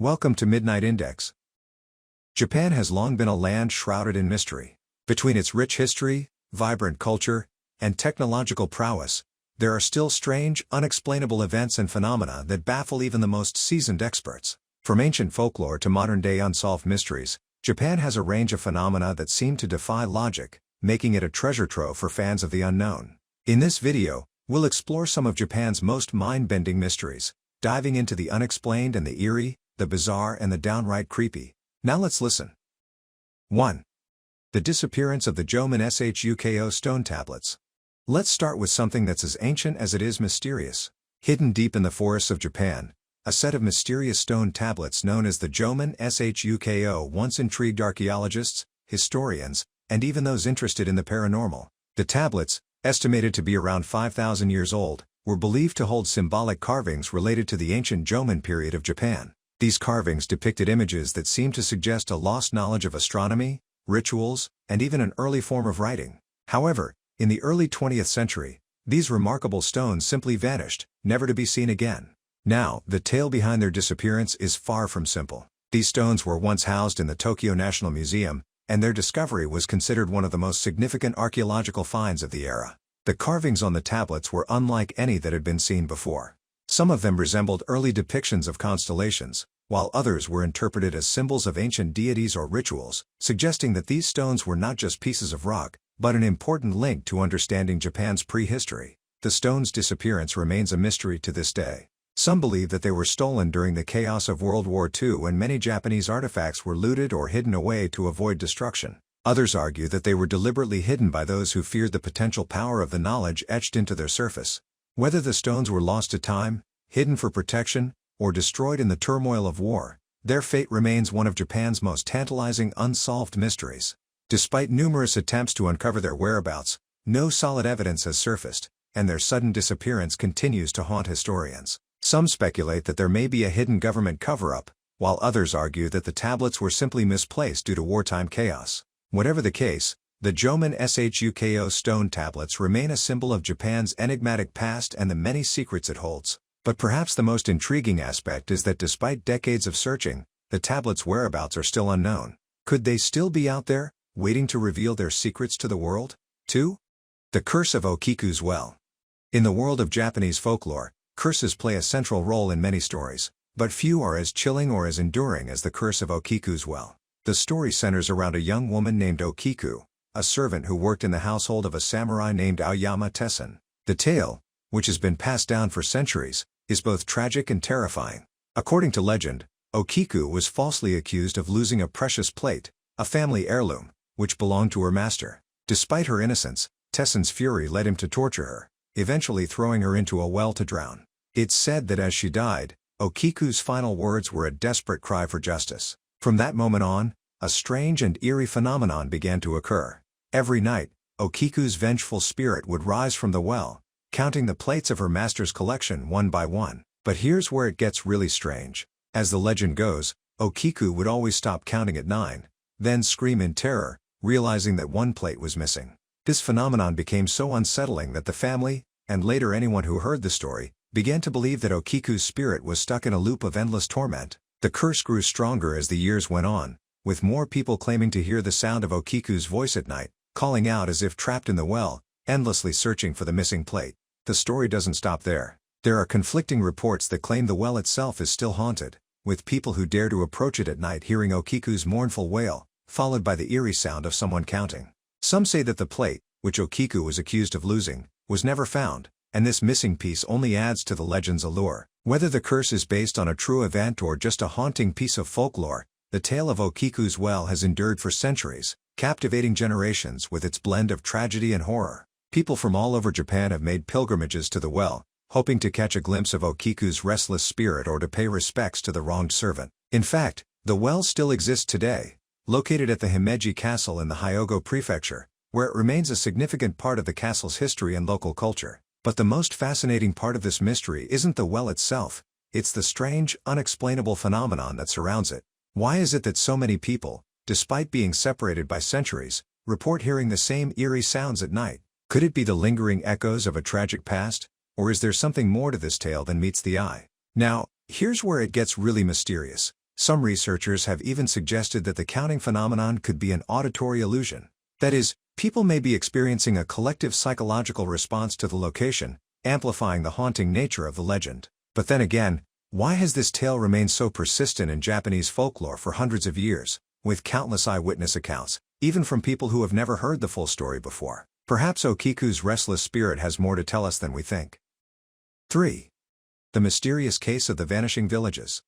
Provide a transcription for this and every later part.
Welcome to Midnight Index. Japan has long been a land shrouded in mystery. Between its rich history, vibrant culture, and technological prowess, there are still strange, unexplainable events and phenomena that baffle even the most seasoned experts. From ancient folklore to modern-day unsolved mysteries, Japan has a range of phenomena that seem to defy logic, making it a treasure trove for fans of the unknown. In this video, we'll explore some of Japan's most mind-bending mysteries, diving into the unexplained and the eerie, the bizarre and the downright creepy. Now let's listen. 1. The disappearance of the jomon shuko stone tablets. Let's start with something that's as ancient as it is mysterious. Hidden deep in the forests of Japan, a set of mysterious stone tablets known as the jomon shuko once intrigued archaeologists, historians, and even those interested in the paranormal. The tablets, estimated to be around 5,000 years old, were believed to hold symbolic carvings related to the ancient Jomon period of Japan. These carvings depicted images that seemed to suggest a lost knowledge of astronomy, rituals, and even an early form of writing. However, in the early 20th century, these remarkable stones simply vanished, never to be seen again. Now, the tale behind their disappearance is far from simple. These stones were once housed in the Tokyo National Museum, and their discovery was considered one of the most significant archaeological finds of the era. The carvings on the tablets were unlike any that had been seen before. Some of them resembled early depictions of constellations, while others were interpreted as symbols of ancient deities or rituals, suggesting that these stones were not just pieces of rock, but an important link to understanding Japan's prehistory. The stones' disappearance remains a mystery to this day. Some believe that they were stolen during the chaos of World War II when many Japanese artifacts were looted or hidden away to avoid destruction. Others argue that they were deliberately hidden by those who feared the potential power of the knowledge etched into their surface. Whether the stones were lost to time, hidden for protection, or destroyed in the turmoil of war, their fate remains one of Japan's most tantalizing unsolved mysteries. Despite numerous attempts to uncover their whereabouts, no solid evidence has surfaced, and their sudden disappearance continues to haunt historians. Some speculate that there may be a hidden government cover-up, while others argue that the tablets were simply misplaced due to wartime chaos. Whatever the case, the jomon shuko stone tablets remain a symbol of Japan's enigmatic past and the many secrets it holds. But perhaps the most intriguing aspect is that despite decades of searching, the tablets' whereabouts are still unknown. Could they still be out there, waiting to reveal their secrets to the world? 2. The curse of Okiku's well. In the world of Japanese folklore, curses play a central role in many stories, but few are as chilling or as enduring as the curse of Okiku's well. The story centers around a young woman named Okiku, a servant who worked in the household of a samurai named Aoyama Tessen. The tale, which has been passed down for centuries, is both tragic and terrifying. According to legend, Okiku was falsely accused of losing a precious plate, a family heirloom, which belonged to her master. Despite her innocence, Tessen's fury led him to torture her, eventually throwing her into a well to drown. It's said that as she died, Okiku's final words were a desperate cry for justice. From that moment on, a strange and eerie phenomenon began to occur. Every night, Okiku's vengeful spirit would rise from the well, counting the plates of her master's collection one by one. But here's where it gets really strange. As the legend goes, Okiku would always stop counting at 9, then scream in terror, realizing that one plate was missing. This phenomenon became so unsettling that the family, and later anyone who heard the story, began to believe that Okiku's spirit was stuck in a loop of endless torment. The curse grew stronger as the years went on, with more people claiming to hear the sound of Okiku's voice at night, calling out as if trapped in the well, endlessly searching for the missing plate. The story doesn't stop there. There are conflicting reports that claim the well itself is still haunted, with people who dare to approach it at night hearing Okiku's mournful wail, followed by the eerie sound of someone counting. Some say that the plate, which Okiku was accused of losing, was never found, and this missing piece only adds to the legend's allure. Whether the curse is based on a true event or just a haunting piece of folklore, the tale of Okiku's well has endured for centuries, captivating generations with its blend of tragedy and horror. People from all over Japan have made pilgrimages to the well, hoping to catch a glimpse of Okiku's restless spirit or to pay respects to the wronged servant. In fact, the well still exists today, located at the Himeji Castle in the Hyogo Prefecture, where it remains a significant part of the castle's history and local culture. But the most fascinating part of this mystery isn't the well itself, it's the strange, unexplainable phenomenon that surrounds it. Why is it that so many people, despite being separated by centuries, report hearing the same eerie sounds at night? Could it be the lingering echoes of a tragic past, or is there something more to this tale than meets the eye? Now, here's where it gets really mysterious. Some researchers have even suggested that the counting phenomenon could be an auditory illusion. That is, people may be experiencing a collective psychological response to the location, amplifying the haunting nature of the legend. But then again, why has this tale remained so persistent in Japanese folklore for hundreds of years, with countless eyewitness accounts, even from people who have never heard the full story before? Perhaps Okiku's restless spirit has more to tell us than we think. 3. The mysterious case of the vanishing villages.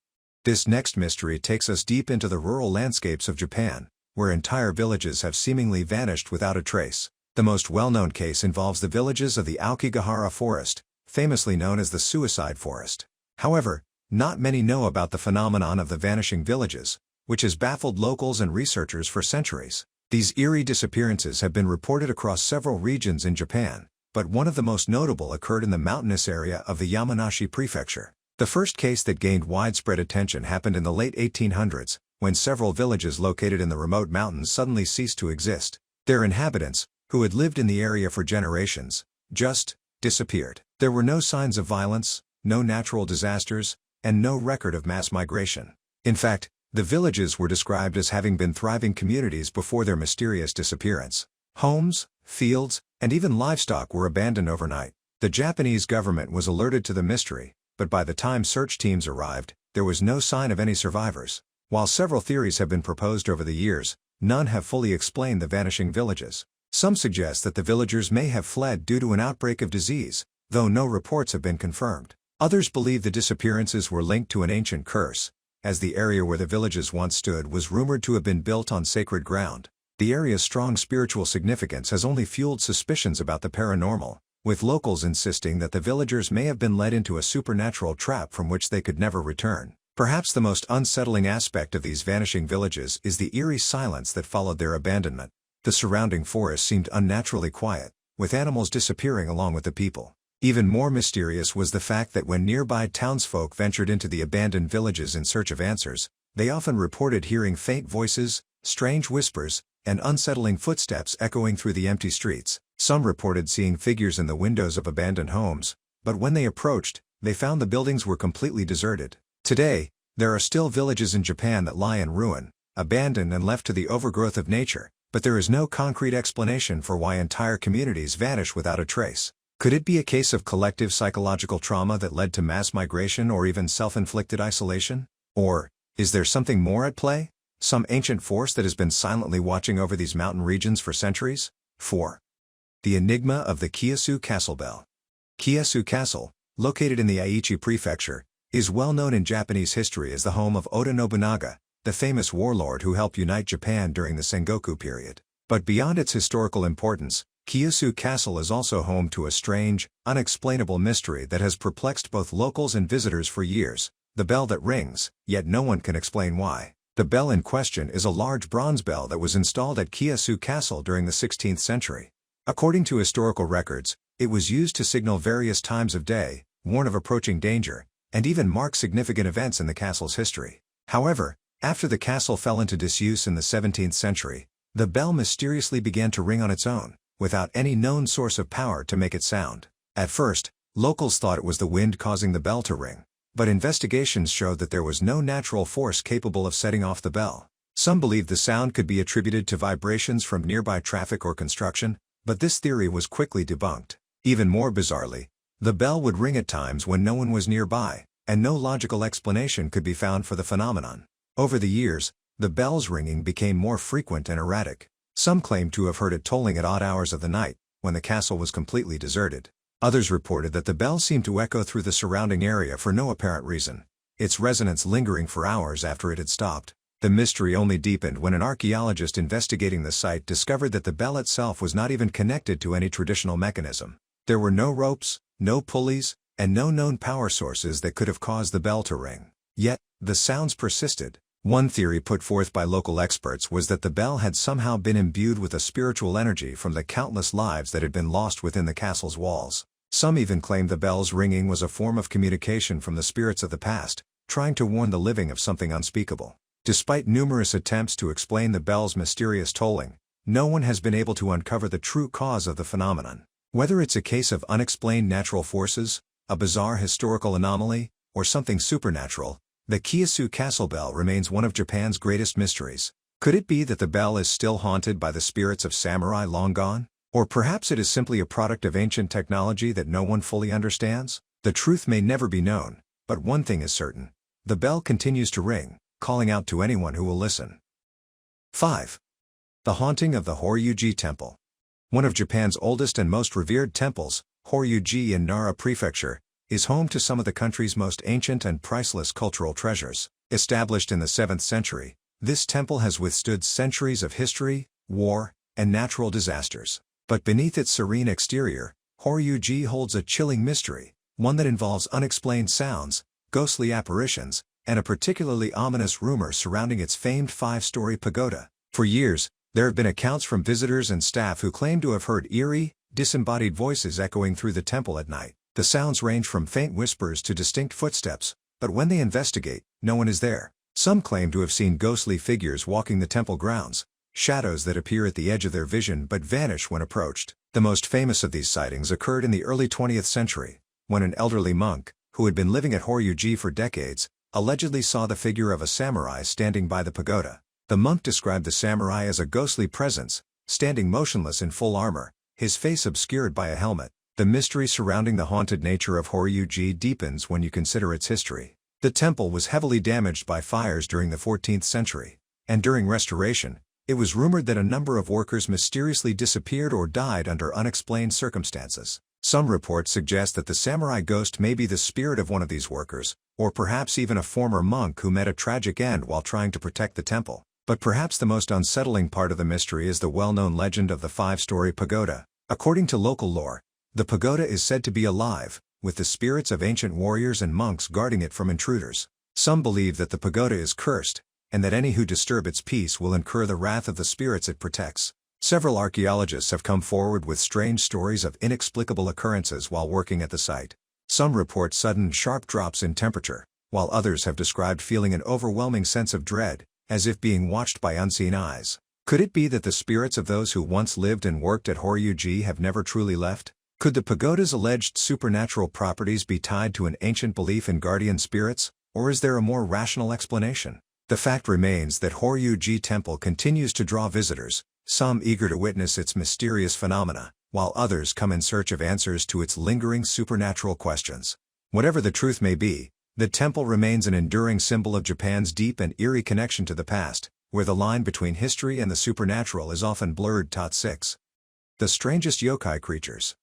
This next mystery takes us deep into the rural landscapes of Japan, where entire villages have seemingly vanished without a trace. The most well-known case involves the villages of the Aokigahara forest, famously known as the suicide forest. However, not many know about the phenomenon of the vanishing villages, which has baffled locals and researchers for centuries. These eerie disappearances have been reported across several regions in Japan, but one of the most notable occurred in the mountainous area of the Yamanashi prefecture. The first case that gained widespread attention happened in the late 1800s, when several villages located in the remote mountains suddenly ceased to exist. Their inhabitants, who had lived in the area for generations, just disappeared. There were no signs of violence, no natural disasters, and no record of mass migration. In fact, the villages were described as having been thriving communities before their mysterious disappearance. Homes, fields, and even livestock were abandoned overnight. The Japanese government was alerted to the mystery, but by the time search teams arrived, there was no sign of any survivors. While several theories have been proposed over the years, none have fully explained the vanishing villages. Some suggest that the villagers may have fled due to an outbreak of disease, though no reports have been confirmed. Others believe the disappearances were linked to an ancient curse, as the area where the villages once stood was rumored to have been built on sacred ground. The area's strong spiritual significance has only fueled suspicions about the paranormal, with locals insisting that the villagers may have been led into a supernatural trap from which they could never return. Perhaps the most unsettling aspect of these vanishing villages is the eerie silence that followed their abandonment. The surrounding forest seemed unnaturally quiet, with animals disappearing along with the people. Even more mysterious was the fact that when nearby townsfolk ventured into the abandoned villages in search of answers, they often reported hearing faint voices, strange whispers, and unsettling footsteps echoing through the empty streets. Some reported seeing figures in the windows of abandoned homes, but when they approached, they found the buildings were completely deserted. Today, there are still villages in Japan that lie in ruin, abandoned and left to the overgrowth of nature, but there is no concrete explanation for why entire communities vanish without a trace. Could it be a case of collective psychological trauma that led to mass migration or even self-inflicted isolation? Or, is there something more at play? Some ancient force that has been silently watching over these mountain regions for centuries? 4. The enigma of the Kiyosu Castle bell. Kiyosu Castle, located in the Aichi prefecture, is well known in Japanese history as the home of Oda Nobunaga, the famous warlord who helped unite Japan during the Sengoku period. But beyond its historical importance, Kiyosu Castle is also home to a strange, unexplainable mystery that has perplexed both locals and visitors for years. The bell that rings, yet no one can explain why. The bell in question is a large bronze bell that was installed at Kiyosu Castle during the 16th century. According to historical records, it was used to signal various times of day, warn of approaching danger, and even mark significant events in the castle's history. However, after the castle fell into disuse in the 17th century, the bell mysteriously began to ring on its own, without any known source of power to make it sound. At first, locals thought it was the wind causing the bell to ring, but investigations showed that there was no natural force capable of setting off the bell. Some believed the sound could be attributed to vibrations from nearby traffic or construction, but this theory was quickly debunked. Even more bizarrely, the bell would ring at times when no one was nearby, and no logical explanation could be found for the phenomenon. Over the years, the bell's ringing became more frequent and erratic. Some claimed to have heard it tolling at odd hours of the night, when the castle was completely deserted. Others reported that the bell seemed to echo through the surrounding area for no apparent reason, its resonance lingering for hours after it had stopped. The mystery only deepened when an archaeologist investigating the site discovered that the bell itself was not even connected to any traditional mechanism. There were no ropes, no pulleys, and no known power sources that could have caused the bell to ring. Yet, the sounds persisted. One theory put forth by local experts was that the bell had somehow been imbued with a spiritual energy from the countless lives that had been lost within the castle's walls. Some even claimed the bell's ringing was a form of communication from the spirits of the past, trying to warn the living of something unspeakable. Despite numerous attempts to explain the bell's mysterious tolling, no one has been able to uncover the true cause of the phenomenon. Whether it's a case of unexplained natural forces, a bizarre historical anomaly, or something supernatural, The Kiyosu Castle bell remains one of Japan's greatest mysteries. Could it be that the bell is still haunted by the spirits of samurai long gone? Or perhaps it is simply a product of ancient technology that no one fully understands? The truth may never be known, but one thing is certain. The bell continues to ring, calling out to anyone who will listen. 5. The haunting of the Horyu-ji Temple. One of Japan's oldest and most revered temples, Horyu-ji in Nara Prefecture, is home to some of the country's most ancient and priceless cultural treasures. Established in the 7th century, this temple has withstood centuries of history, war, and natural disasters. But beneath its serene exterior, Horyu-ji holds a chilling mystery, one that involves unexplained sounds, ghostly apparitions, and a particularly ominous rumor surrounding its famed 5-story pagoda. For years, there have been accounts from visitors and staff who claim to have heard eerie, disembodied voices echoing through the temple at night. The sounds range from faint whispers to distinct footsteps, but when they investigate, no one is there. Some claim to have seen ghostly figures walking the temple grounds, shadows that appear at the edge of their vision but vanish when approached. The most famous of these sightings occurred in the early 20th century, when an elderly monk, who had been living at Horyu-ji for decades, allegedly saw the figure of a samurai standing by the pagoda. The monk described the samurai as a ghostly presence, standing motionless in full armor, his face obscured by a helmet. The mystery surrounding the haunted nature of Horyu-ji deepens when you consider its history. The temple was heavily damaged by fires during the 14th century, and during restoration, it was rumored that a number of workers mysteriously disappeared or died under unexplained circumstances. Some reports suggest that the samurai ghost may be the spirit of one of these workers, or perhaps even a former monk who met a tragic end while trying to protect the temple. But perhaps the most unsettling part of the mystery is the well-known legend of the 5-story pagoda. According to local lore, the pagoda is said to be alive, with the spirits of ancient warriors and monks guarding it from intruders. Some believe that the pagoda is cursed, and that any who disturb its peace will incur the wrath of the spirits it protects. Several archaeologists have come forward with strange stories of inexplicable occurrences while working at the site. Some report sudden sharp drops in temperature, while others have described feeling an overwhelming sense of dread, as if being watched by unseen eyes. Could it be that the spirits of those who once lived and worked at Horyu-ji have never truly left? Could the pagoda's alleged supernatural properties be tied to an ancient belief in guardian spirits, or is there a more rational explanation? The fact remains that Horyu-ji Temple continues to draw visitors, some eager to witness its mysterious phenomena, while others come in search of answers to its lingering supernatural questions. Whatever the truth may be, the temple remains an enduring symbol of Japan's deep and eerie connection to the past, where the line between history and the supernatural is often blurred. 6. The strangest yokai creatures.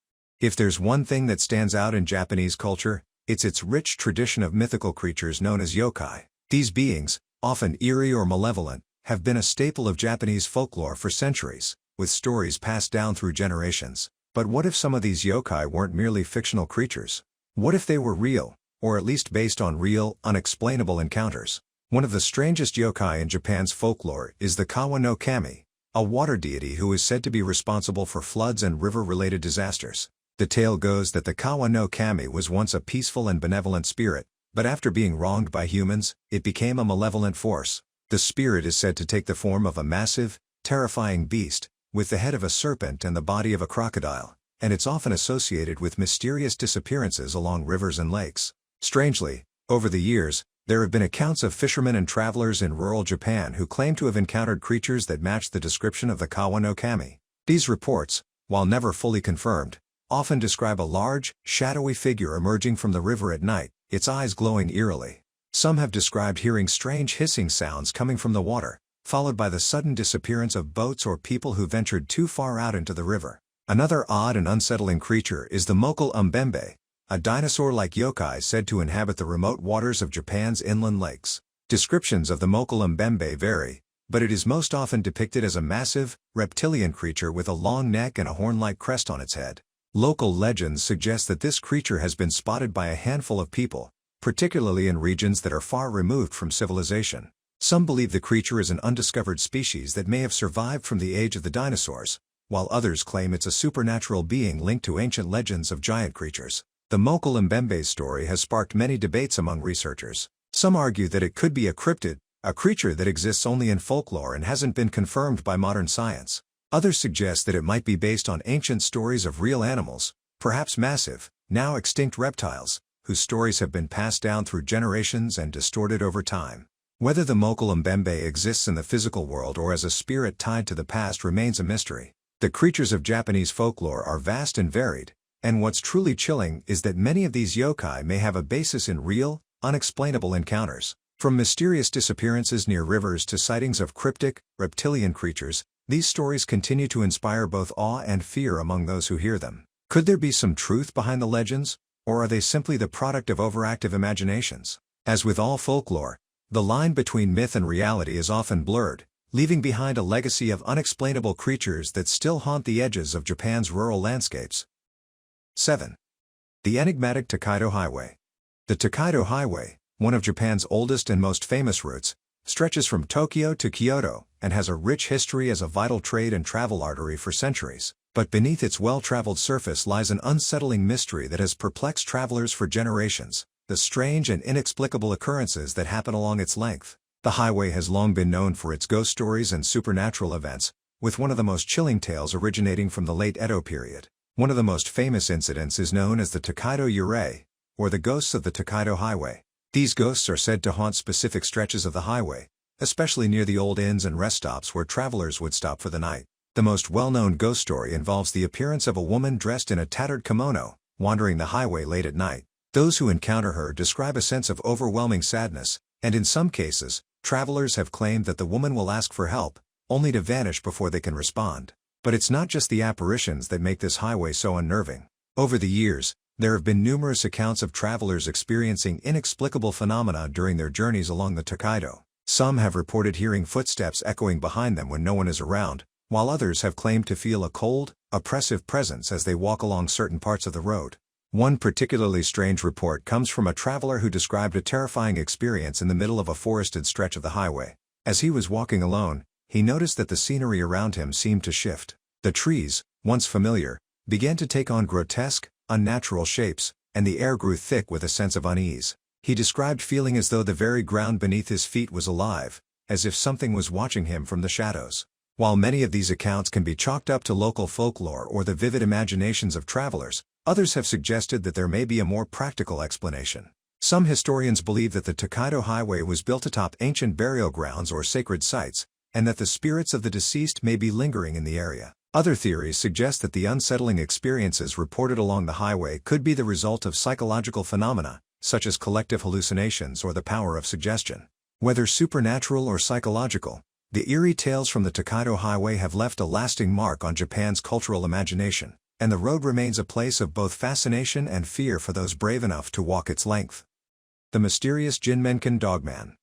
If there's one thing that stands out in Japanese culture, it's its rich tradition of mythical creatures known as yokai. These beings, often eerie or malevolent, have been a staple of Japanese folklore for centuries, with stories passed down through generations. But what if some of these yokai weren't merely fictional creatures? What if they were real, or at least based on real, unexplainable encounters? One of the strangest yokai in Japan's folklore is the Kawa no Kami, a water deity who is said to be responsible for floods and river-related disasters. The tale goes that the Kawa no Kami was once a peaceful and benevolent spirit, but after being wronged by humans, it became a malevolent force. The spirit is said to take the form of a massive, terrifying beast, with the head of a serpent and the body of a crocodile, and it's often associated with mysterious disappearances along rivers and lakes. Strangely, over the years, there have been accounts of fishermen and travelers in rural Japan who claim to have encountered creatures that match the description of the Kawa no Kami. These reports, while never fully confirmed, often describe a large, shadowy figure emerging from the river at night, its eyes glowing eerily. Some have described hearing strange hissing sounds coming from the water, followed by the sudden disappearance of boats or people who ventured too far out into the river. Another odd and unsettling creature is the Mokul Umbembe, a dinosaur-like yokai said to inhabit the remote waters of Japan's inland lakes. Descriptions of the Mokul Umbembe vary, but it is most often depicted as a massive, reptilian creature with a long neck and a horn-like crest on its head. Local legends suggest that this creature has been spotted by a handful of people, particularly in regions that are far removed from civilization. Some believe the creature is an undiscovered species that may have survived from the age of the dinosaurs, while others claim it's a supernatural being linked to ancient legends of giant creatures. The Mokul Mbembe's story has sparked many debates among researchers. Some argue that it could be a cryptid, a creature that exists only in folklore and hasn't been confirmed by modern science. Others suggest that it might be based on ancient stories of real animals, perhaps massive, now extinct reptiles, whose stories have been passed down through generations and distorted over time. Whether the Mokul Mbembe exists in the physical world or as a spirit tied to the past remains a mystery. The creatures of Japanese folklore are vast and varied, and what's truly chilling is that many of these yokai may have a basis in real, unexplainable encounters. From mysterious disappearances near rivers to sightings of cryptic, reptilian creatures, these stories continue to inspire both awe and fear among those who hear them. Could there be some truth behind the legends, or are they simply the product of overactive imaginations? As with all folklore, the line between myth and reality is often blurred, leaving behind a legacy of unexplainable creatures that still haunt the edges of Japan's rural landscapes. 7. The Enigmatic Tokaido Highway. The Tokaido Highway, one of Japan's oldest and most famous routes, stretches from Tokyo to Kyoto and has a rich history as a vital trade and travel artery for centuries. But beneath its well-traveled surface lies an unsettling mystery that has perplexed travelers for generations: the strange and inexplicable occurrences that happen along its length. The highway has long been known for its ghost stories and supernatural events, with one of the most chilling tales originating from the late Edo period. One of the most famous incidents is known as the Tokaido Yurei, or the ghosts of the Tokaido Highway. These ghosts are said to haunt specific stretches of the highway, especially near the old inns and rest stops where travelers would stop for the night. The most well-known ghost story involves the appearance of a woman dressed in a tattered kimono, wandering the highway late at night. Those who encounter her describe a sense of overwhelming sadness, and in some cases, travelers have claimed that the woman will ask for help, only to vanish before they can respond. But it's not just the apparitions that make this highway so unnerving. Over the years, there have been numerous accounts of travelers experiencing inexplicable phenomena during their journeys along the Tokaido. Some have reported hearing footsteps echoing behind them when no one is around, while others have claimed to feel a cold, oppressive presence as they walk along certain parts of the road. One particularly strange report comes from a traveler who described a terrifying experience in the middle of a forested stretch of the highway. As he was walking alone, he noticed that the scenery around him seemed to shift. The trees, once familiar, began to take on grotesque, unnatural shapes, and the air grew thick with a sense of unease. He described feeling as though the very ground beneath his feet was alive, as if something was watching him from the shadows. While many of these accounts can be chalked up to local folklore or the vivid imaginations of travelers, others have suggested that there may be a more practical explanation. Some historians believe that the Tokaido Highway was built atop ancient burial grounds or sacred sites, and that the spirits of the deceased may be lingering in the area. Other theories suggest that the unsettling experiences reported along the highway could be the result of psychological phenomena, such as collective hallucinations or the power of suggestion. Whether supernatural or psychological, the eerie tales from the Tokaido Highway have left a lasting mark on Japan's cultural imagination, and the road remains a place of both fascination and fear for those brave enough to walk its length. The mysterious Jinmenken Dogman.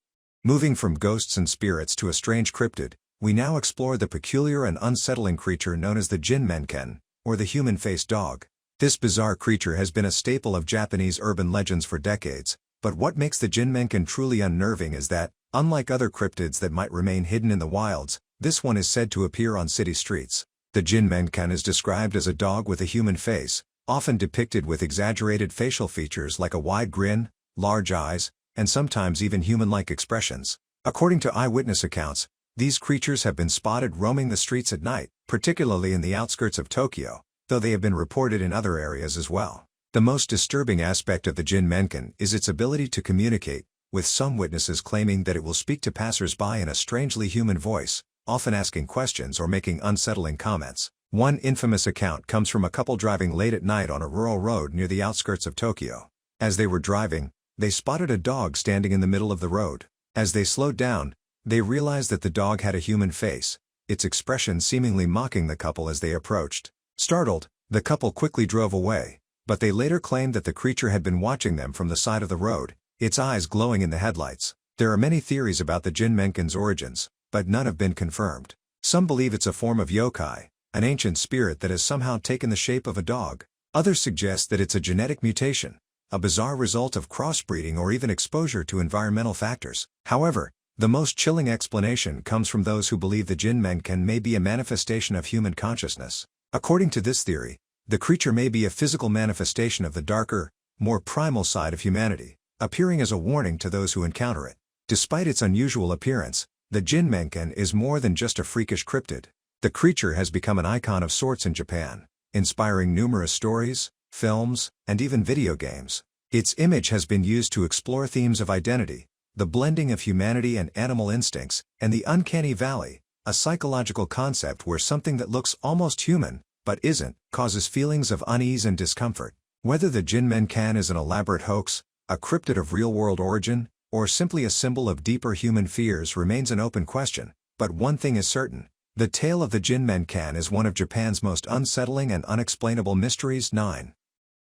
Moving from ghosts and spirits to a strange cryptid, we now explore the peculiar and unsettling creature known as the Jinmenken, or the human-faced dog. This bizarre creature has been a staple of Japanese urban legends for decades, but what makes the Jinmenken truly unnerving is that, unlike other cryptids that might remain hidden in the wilds, this one is said to appear on city streets. The Jinmenken is described as a dog with a human face, often depicted with exaggerated facial features like a wide grin, large eyes, and sometimes even human-like expressions. According to eyewitness accounts, these creatures have been spotted roaming the streets at night, particularly in the outskirts of Tokyo, though they have been reported in other areas as well. The most disturbing aspect of the Jinmenken is its ability to communicate, with some witnesses claiming that it will speak to passers-by in a strangely human voice, often asking questions or making unsettling comments. One infamous account comes from a couple driving late at night on a rural road near the outskirts of Tokyo. As they were driving, they spotted a dog standing in the middle of the road. As they slowed down, they realized that the dog had a human face, its expression seemingly mocking the couple as they approached. Startled, the couple quickly drove away, but they later claimed that the creature had been watching them from the side of the road, its eyes glowing in the headlights. There are many theories about the Jinmenken's origins, but none have been confirmed. Some believe it's a form of yokai, an ancient spirit that has somehow taken the shape of a dog. Others suggest that it's a genetic mutation, a bizarre result of crossbreeding or even exposure to environmental factors. However, the most chilling explanation comes from those who believe the Jinmenken may be a manifestation of human consciousness. According to this theory, the creature may be a physical manifestation of the darker, more primal side of humanity, appearing as a warning to those who encounter it. Despite its unusual appearance, the Jinmenken is more than just a freakish cryptid. The creature has become an icon of sorts in Japan, inspiring numerous stories, films, and even video games. Its image has been used to explore themes of identity, the blending of humanity and animal instincts, and the uncanny valley, a psychological concept where something that looks almost human, but isn't, causes feelings of unease and discomfort. Whether the Jinmenkan is an elaborate hoax, a cryptid of real-world origin, or simply a symbol of deeper human fears remains an open question, but one thing is certain. The tale of the Jinmenkan is one of Japan's most unsettling and unexplainable mysteries. 9.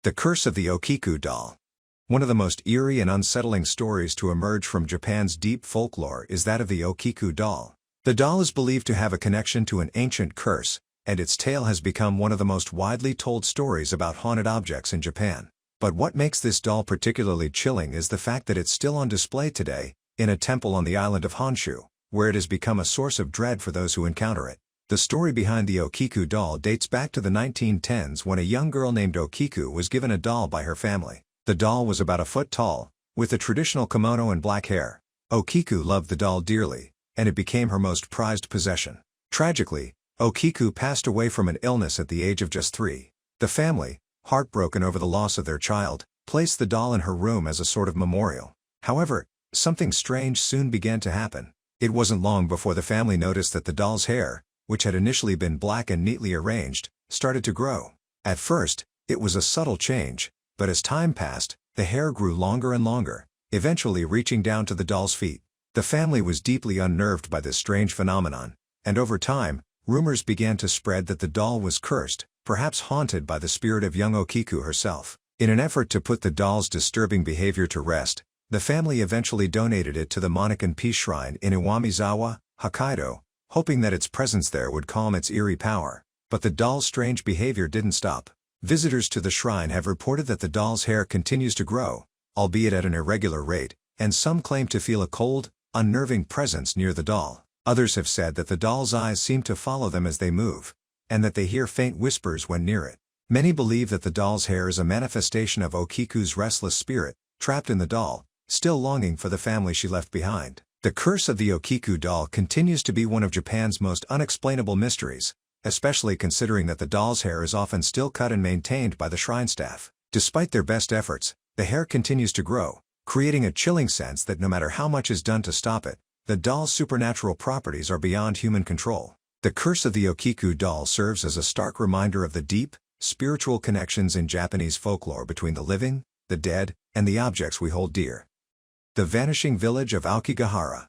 The Curse of the Okiku Doll. One of the most eerie and unsettling stories to emerge from Japan's deep folklore is that of the Okiku doll. The doll is believed to have a connection to an ancient curse, and its tale has become one of the most widely told stories about haunted objects in Japan. But what makes this doll particularly chilling is the fact that it's still on display today, in a temple on the island of Honshu, where it has become a source of dread for those who encounter it. The story behind the Okiku doll dates back to the 1910s when a young girl named Okiku was given a doll by her family. The doll was about a foot tall, with a traditional kimono and black hair. Okiku loved the doll dearly, and it became her most prized possession. Tragically, Okiku passed away from an illness at the age of just 3. The family, heartbroken over the loss of their child, placed the doll in her room as a sort of memorial. However, something strange soon began to happen. It wasn't long before the family noticed that the doll's hair, which had initially been black and neatly arranged, started to grow. At first, it was a subtle change, but as time passed, the hair grew longer and longer, eventually reaching down to the doll's feet. The family was deeply unnerved by this strange phenomenon, and over time, rumors began to spread that the doll was cursed, perhaps haunted by the spirit of young Okiku herself. In an effort to put the doll's disturbing behavior to rest, the family eventually donated it to the Monnikan Peace Shrine in Iwamizawa, Hokkaido, hoping that its presence there would calm its eerie power. But the doll's strange behavior didn't stop. Visitors to the shrine have reported that the doll's hair continues to grow, albeit at an irregular rate, and some claim to feel a cold, unnerving presence near the doll. Others have said that the doll's eyes seem to follow them as they move, and that they hear faint whispers when near it. Many believe that the doll's hair is a manifestation of Okiku's restless spirit, trapped in the doll, still longing for the family she left behind. The curse of the Okiku doll continues to be one of Japan's most unexplainable mysteries, especially considering that the doll's hair is often still cut and maintained by the shrine staff. Despite their best efforts, the hair continues to grow, creating a chilling sense that no matter how much is done to stop it, the doll's supernatural properties are beyond human control. The curse of the Okiku doll serves as a stark reminder of the deep, spiritual connections in Japanese folklore between the living, the dead, and the objects we hold dear. The vanishing village of Aokigahara.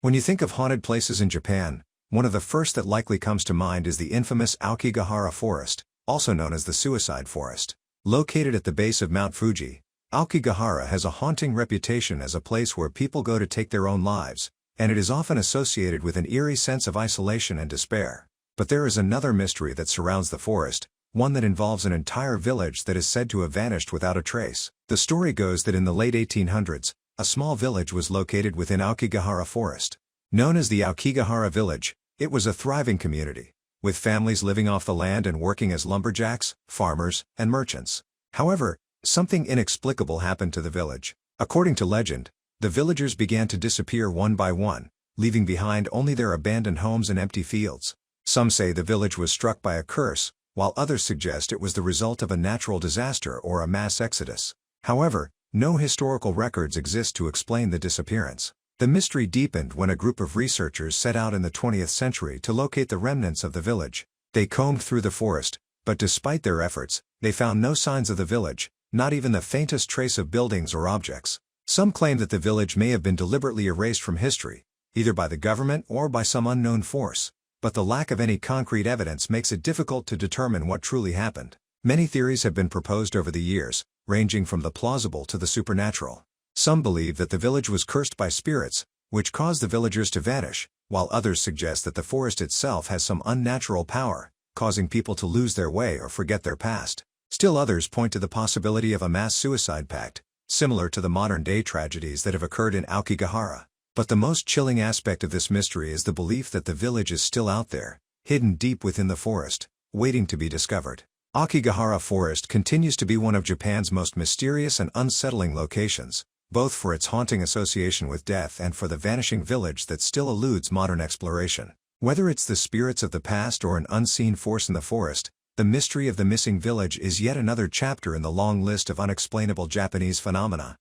When you think of haunted places in Japan, one of the first that likely comes to mind is the infamous Aokigahara forest, also known as the Suicide Forest. Located at the base of Mount Fuji, Aokigahara has a haunting reputation as a place where people go to take their own lives, and it is often associated with an eerie sense of isolation and despair. But there is another mystery that surrounds the forest, one that involves an entire village that is said to have vanished without a trace. The story goes that in the late 1800s, a small village was located within Aokigahara Forest. Known as the Aokigahara Village, it was a thriving community, with families living off the land and working as lumberjacks, farmers, and merchants. However, something inexplicable happened to the village. According to legend, the villagers began to disappear one by one, leaving behind only their abandoned homes and empty fields. Some say the village was struck by a curse, while others suggest it was the result of a natural disaster or a mass exodus. However, no historical records exist to explain the disappearance. The mystery deepened when a group of researchers set out in the 20th century to locate the remnants of the village. They combed through the forest, but despite their efforts, they found no signs of the village, not even the faintest trace of buildings or objects. Some claim that the village may have been deliberately erased from history, either by the government or by some unknown force, but the lack of any concrete evidence makes it difficult to determine what truly happened. Many theories have been proposed over the years, ranging from the plausible to the supernatural. Some believe that the village was cursed by spirits, which caused the villagers to vanish, while others suggest that the forest itself has some unnatural power, causing people to lose their way or forget their past. Still others point to the possibility of a mass suicide pact, similar to the modern-day tragedies that have occurred in Aokigahara. But the most chilling aspect of this mystery is the belief that the village is still out there, hidden deep within the forest, waiting to be discovered. Aokigahara Forest continues to be one of Japan's most mysterious and unsettling locations, both for its haunting association with death and for the vanishing village that still eludes modern exploration. Whether it's the spirits of the past or an unseen force in the forest, The mystery of the missing village is yet another chapter in the long list of unexplainable Japanese phenomena.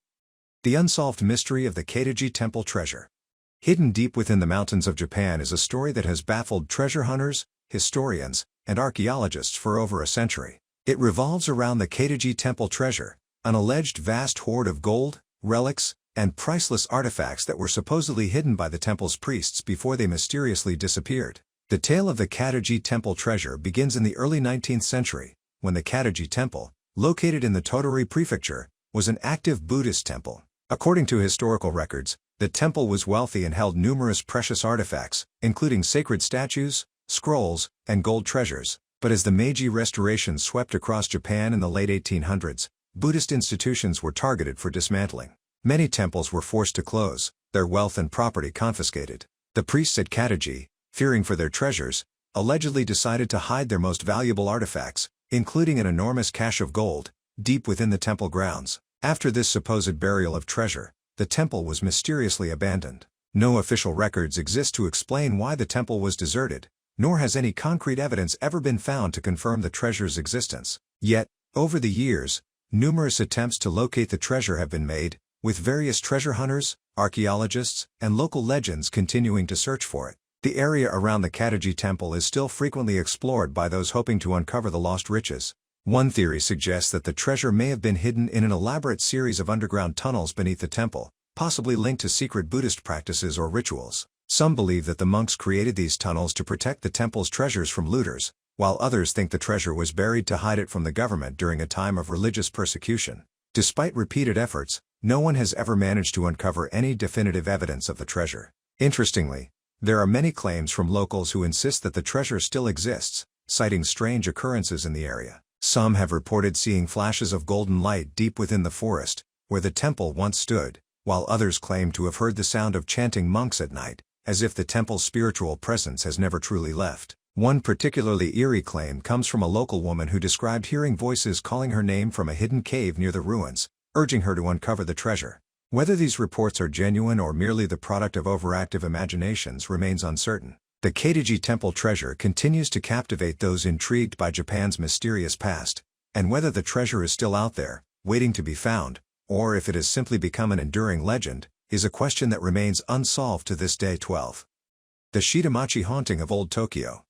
The unsolved mystery of the Kaji temple treasure. Hidden deep within the mountains of Japan is a story that has baffled treasure hunters, historians, and archaeologists for over a century. It revolves around the Kaji temple treasure, an alleged vast hoard of gold, relics, and priceless artifacts that were supposedly hidden by the temple's priests before they mysteriously disappeared. The tale of the Kaji temple treasure begins in the early 19th century, when the Kaji temple, located in the Tottori prefecture, was an active Buddhist temple. According to historical records, the temple was wealthy and held numerous precious artifacts, including sacred statues, scrolls, and gold treasures. But as the Meiji Restoration swept across Japan in the late 1800s, Buddhist institutions were targeted for dismantling. Many temples were forced to close, their wealth and property confiscated. The priests at Kaji, fearing for their treasures, allegedly decided to hide their most valuable artifacts, including an enormous cache of gold, deep within the temple grounds. After this supposed burial of treasure, the temple was mysteriously abandoned. No official records exist to explain why the temple was deserted, nor has any concrete evidence ever been found to confirm the treasure's existence. Yet, over the years, numerous attempts to locate the treasure have been made, with various treasure hunters, archaeologists, and local legends continuing to search for it. The area around the Kaji temple is still frequently explored by those hoping to uncover the lost riches. One theory suggests that the treasure may have been hidden in an elaborate series of underground tunnels beneath the temple, possibly linked to secret Buddhist practices or rituals. Some believe that the monks created these tunnels to protect the temple's treasures from looters, while others think the treasure was buried to hide it from the government during a time of religious persecution. Despite repeated efforts, no one has ever managed to uncover any definitive evidence of the treasure. Interestingly, there are many claims from locals who insist that the treasure still exists, citing strange occurrences in the area. Some have reported seeing flashes of golden light deep within the forest, where the temple once stood, while others claim to have heard the sound of chanting monks at night, as if the temple's spiritual presence has never truly left. One particularly eerie claim comes from a local woman who described hearing voices calling her name from a hidden cave near the ruins, urging her to uncover the treasure. Whether these reports are genuine or merely the product of overactive imaginations remains uncertain. The Kaji temple treasure continues to captivate those intrigued by Japan's mysterious past, and whether the treasure is still out there, waiting to be found, or if it has simply become an enduring legend, is a question that remains unsolved to this day. 12. The Shitamachi haunting of Old Tokyo.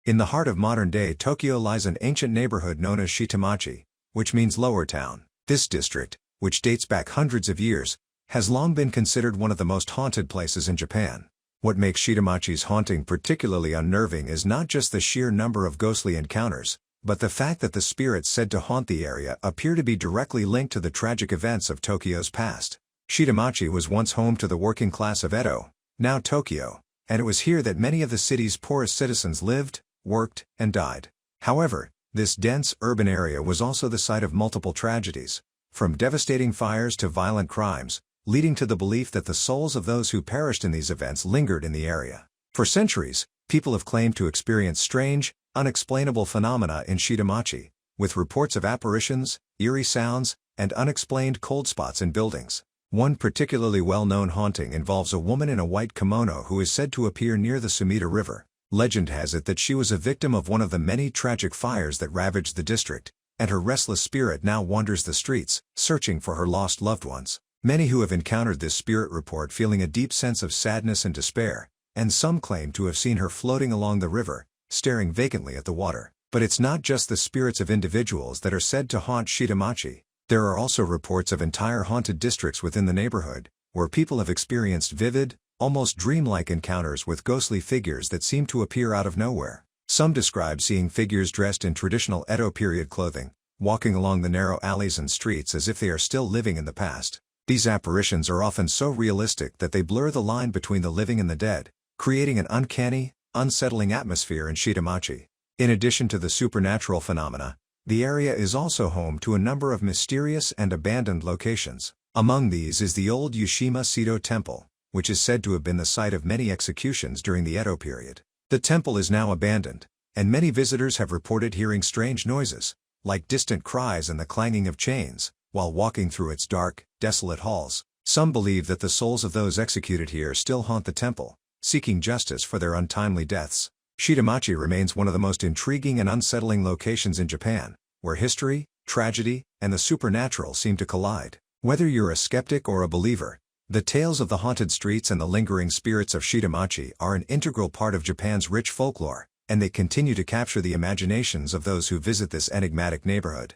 In the heart of modern-day Tokyo lies an ancient neighborhood known as Shitamachi, which means Lower Town. This district, which dates back hundreds of years, has long been considered one of the most haunted places in Japan. What makes Shitamachi's haunting particularly unnerving is not just the sheer number of ghostly encounters, but the fact that the spirits said to haunt the area appear to be directly linked to the tragic events of Tokyo's past. Shitamachi was once home to the working class of Edo, now Tokyo, and it was here that many of the city's poorest citizens lived, worked, and died. However, this dense urban area was also the site of multiple tragedies, from devastating fires to violent crimes, leading to the belief that the souls of those who perished in these events lingered in the area. For centuries, people have claimed to experience strange, unexplainable phenomena in Shitamachi, with reports of apparitions, eerie sounds, and unexplained cold spots in buildings. One particularly well-known haunting involves a woman in a white kimono who is said to appear near the Sumida River. Legend has it that she was a victim of one of the many tragic fires that ravaged the district, and her restless spirit now wanders the streets, searching for her lost loved ones. Many who have encountered this spirit report feeling a deep sense of sadness and despair, and some claim to have seen her floating along the river, staring vacantly at the water. But it's not just the spirits of individuals that are said to haunt Shitamachi. There are also reports of entire haunted districts within the neighborhood, where people have experienced vivid, almost dreamlike encounters with ghostly figures that seem to appear out of nowhere. Some describe seeing figures dressed in traditional Edo period clothing, walking along the narrow alleys and streets as if they are still living in the past. These apparitions are often so realistic that they blur the line between the living and the dead, creating an uncanny, unsettling atmosphere in Shitamachi. In addition to the supernatural phenomena, the area is also home to a number of mysterious and abandoned locations. Among these is the old Yushima Seto Temple, which is said to have been the site of many executions during the Edo period. The temple is now abandoned, and many visitors have reported hearing strange noises, like distant cries and the clanging of chains, while walking through its dark, desolate halls. Some believe that the souls of those executed here still haunt the temple, seeking justice for their untimely deaths. Shitamachi remains one of the most intriguing and unsettling locations in Japan, where history, tragedy, and the supernatural seem to collide. Whether you're a skeptic or a believer, the tales of the haunted streets and the lingering spirits of Shitamachi are an integral part of Japan's rich folklore, and they continue to capture the imaginations of those who visit this enigmatic neighborhood.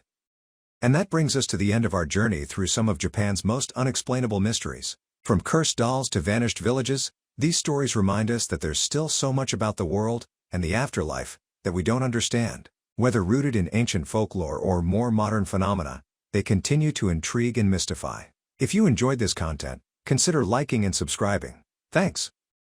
And that brings us to the end of our journey through some of Japan's most unexplainable mysteries. From cursed dolls to vanished villages, these stories remind us that there's still so much about the world and the afterlife that we don't understand. Whether rooted in ancient folklore or more modern phenomena, they continue to intrigue and mystify. If you enjoyed this content, consider liking and subscribing. Thanks.